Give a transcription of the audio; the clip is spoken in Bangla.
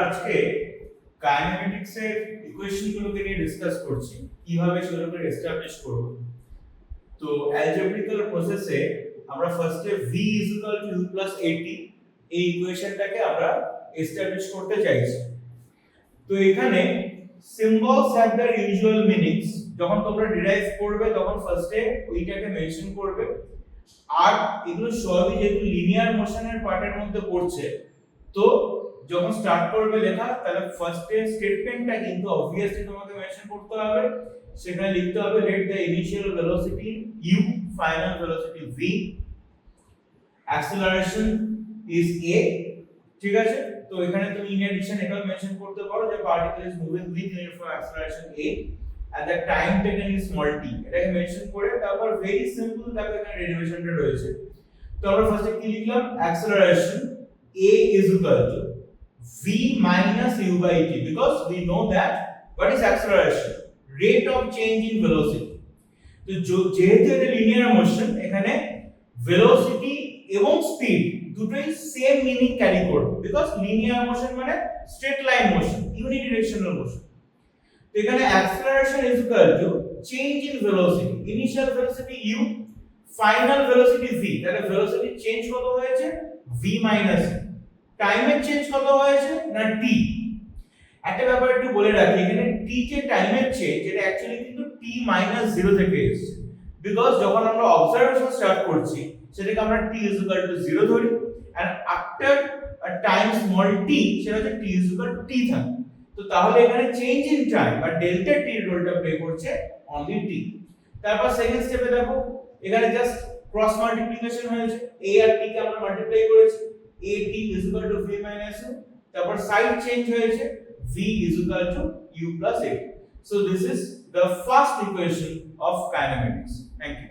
আজকে কাইনেমেটিক্স এর ইকুয়েশন গুলোকে নিয়ে ডিসকাস করছি, কিভাবে সেগুলোকে এস্টাবলিশ করব। তো অ্যালজেব্রিক্যাল প্রসেসে আমরা ফার্স্টে v u+at এই ইকুয়েশনটাকে আমরা এস্টাবলিশ করতে চাইছি। তো এখানে symbols have their usual meanings. যখন তোমরা ডিরাইভ করবে তখন ফার্স্টে ওইটাকে মেনশন করবে। আর এগুলো সবই যেহেতু লিনিয়ার মোশনের পার্টের মধ্যে পড়ছে, তো যখন স্টার্ট করবে লেখা তাহলে ফার্স্টে স্টেটমেন্টটা কিন্তু অবভিয়াসলি তোমাকে মেনশন করতে হবে। সেখানে লিখতে হবে let the initial velocity u, final velocity v, acceleration is a। ঠিক আছে, তো এখানে তুমি ইন এডিশন এটাও মেনশন করতে পারো যে particle is moving with uniform acceleration a and the time taken is small t। এটাকে মেনশন করে তারপর ভেরি সিম্পল দেখো এখানে ডেরিভেশনটা রয়েছে। তো আমরা ফার্স্টে কি লিখলাম, acceleration a is equal to v minus u by t, because we know that what is acceleration, rate of change in velocity। তো যেহেতু এটা লিনিয়ার মোশন, এখানে ভেলোসিটি এবং স্পিড দুটোই সেম মিনিং ক্যারি করবে, বিকজ লিনিয়ার মোশন মানে straight line motion, unidirectional motion. তো এখানে acceleration is equal to change in velocity, initial velocity u, final velocity v। তাহলে ভেলোসিটি চেঞ্জ কত হয়েছে, v minus u। টাইমের চেঞ্জ কত হয়েছে না t। একটা ব্যাপার একটু বলে রাখি, এখানে t যে টাইমের চেঞ্জ এটা অ্যাকচুয়ালি কিন্তু t - 0 থেকে এসেছে, বিকজ যখন আমরা অবজারভেশন স্টার্ট করছি সেটাকে আমরা t = 0 ধরি, and after a time small t সেটা হচ্ছে t = t থাকে। তো তাহলে এখানে চেঞ্জ ইন টাইম বা ডেল্টা t এর রোলটা প্লে করছে অনলি t। তারপর সেকেন্ড স্টেপে দেখো এখানে জাস্ট ক্রস মাল্টিপ্লিকেশন হয়েছে, a আর t কে আমরা মাল্টিপ্লাই করেছি, at = v minus u। তারপর সাইড চেঞ্জ হয়েছে, v = u+at। So this is the first equation of kinematics. Thank you.